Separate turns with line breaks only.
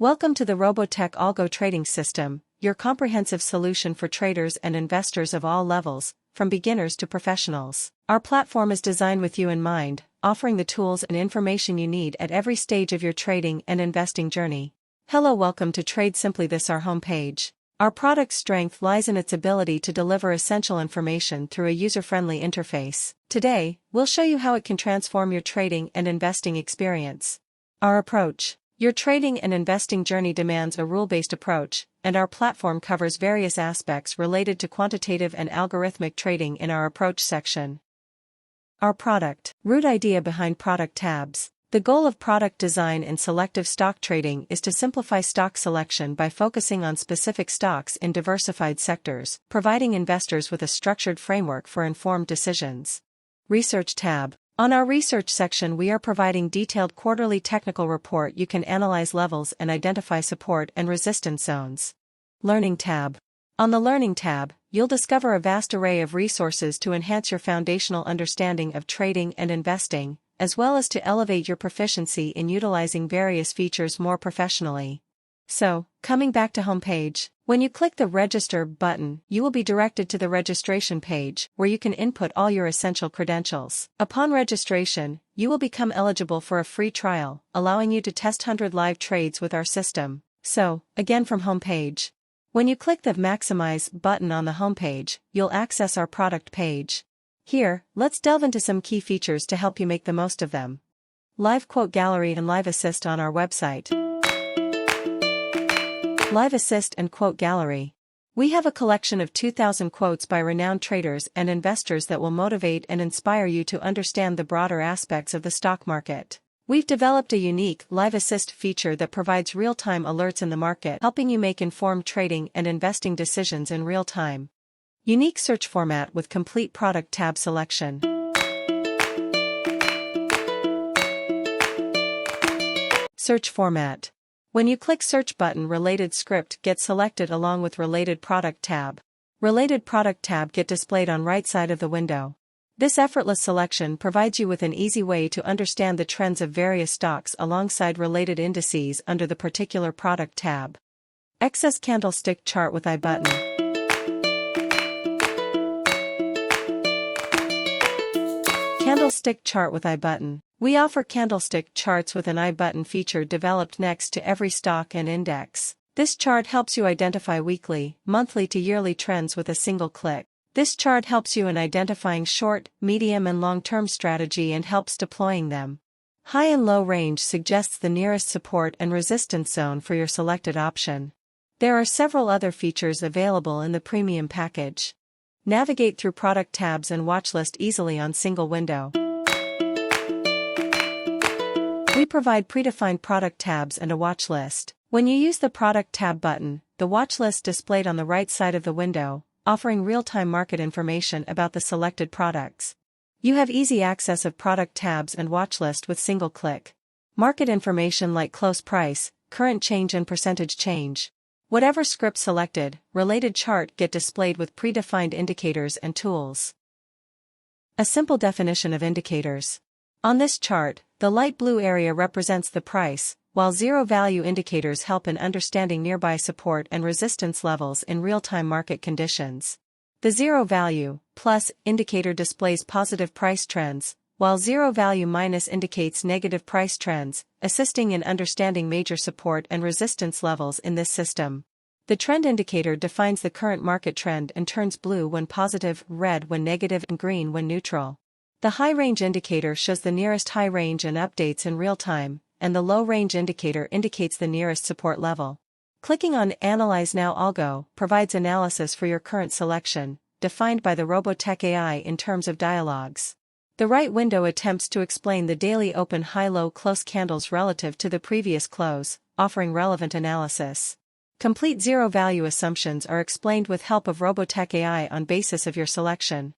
Welcome to the Robo-Tech Algo Trading System, your comprehensive solution for traders and investors of all levels, from beginners to professionals. Our platform is designed with you in mind, offering the tools and information you need at every stage of your trading and investing journey. Hello, welcome to Trade Simply. This our homepage. Our product's strength lies in its ability to deliver essential information through a user-friendly interface. Today, we'll show you how it can transform your trading and investing experience. Our approach. Your trading and investing journey demands a rule-based approach, and our platform covers various aspects related to quantitative and algorithmic trading in our approach section. Our product. Root idea behind product tabs. The goal of product design in selective stock trading is to simplify stock selection by focusing on specific stocks in diversified sectors, providing investors with a structured framework for informed decisions. Research tab. On our research section, we are providing detailed quarterly technical report. You can analyze levels and identify support and resistance zones. Learning tab. On the Learning tab, you'll discover a vast array of resources to enhance your foundational understanding of trading and investing, as well as to elevate your proficiency in utilizing various features more professionally. So, coming back to homepage, when you click the Register button, you will be directed to the registration page, where you can input all your essential credentials. Upon registration, you will become eligible for a free trial, allowing you to test 100 live trades with our system. So, again from homepage. When you click the Maximize button on the homepage, you'll access our product page. Here, let's delve into some key features to help you make the most of them. Live Quote Gallery and Live Assist on our website. Live Assist and Quote Gallery. We have a collection of 2,000 quotes by renowned traders and investors that will motivate and inspire you to understand the broader aspects of the stock market. We've developed a unique Live Assist feature that provides real-time alerts in the market, helping you make informed trading and investing decisions in real time. Unique search format with complete product tab selection. Search format. When you click Search button, Related Script gets selected along with Related Product tab. Related Product tab get displayed on right side of the window. This effortless selection provides you with an easy way to understand the trends of various stocks alongside related indices under the particular product tab. Access Candlestick Chart with I button. Candlestick Chart with I button. We offer candlestick charts with an I button feature developed next to every stock and index. This chart helps you identify weekly, monthly to yearly trends with a single click. This chart helps you in identifying short, medium and long-term strategy and helps deploying them. High and low range suggests the nearest support and resistance zone for your selected option. There are several other features available in the premium package. Navigate through product tabs and watchlist easily on single window. We provide predefined product tabs and a watch list. When you use the Product tab button, the watch list displayed on the right side of the window, offering real-time market information about the selected products. You have easy access of product tabs and watch list with single click. Market information like close price, current change and percentage change. Whatever script selected, related chart get displayed with predefined indicators and tools. A simple definition of indicators. On this chart, the light blue area represents the price, while zero-value indicators help in understanding nearby support and resistance levels in real-time market conditions. The zero-value plus indicator displays positive price trends, while zero-value minus indicates negative price trends, assisting in understanding major support and resistance levels in this system. The trend indicator defines the current market trend and turns blue when positive, red when negative and green when neutral. The high range indicator shows the nearest high range and updates in real time, and the low range indicator indicates the nearest support level. Clicking on Analyze Now Algo provides analysis for your current selection, defined by the Robo-Tech A.I in terms of dialogues. The right window attempts to explain the daily open high-low close candles relative to the previous close, offering relevant analysis. Complete zero-value assumptions are explained with help of Robo-Tech A.I on basis of your selection.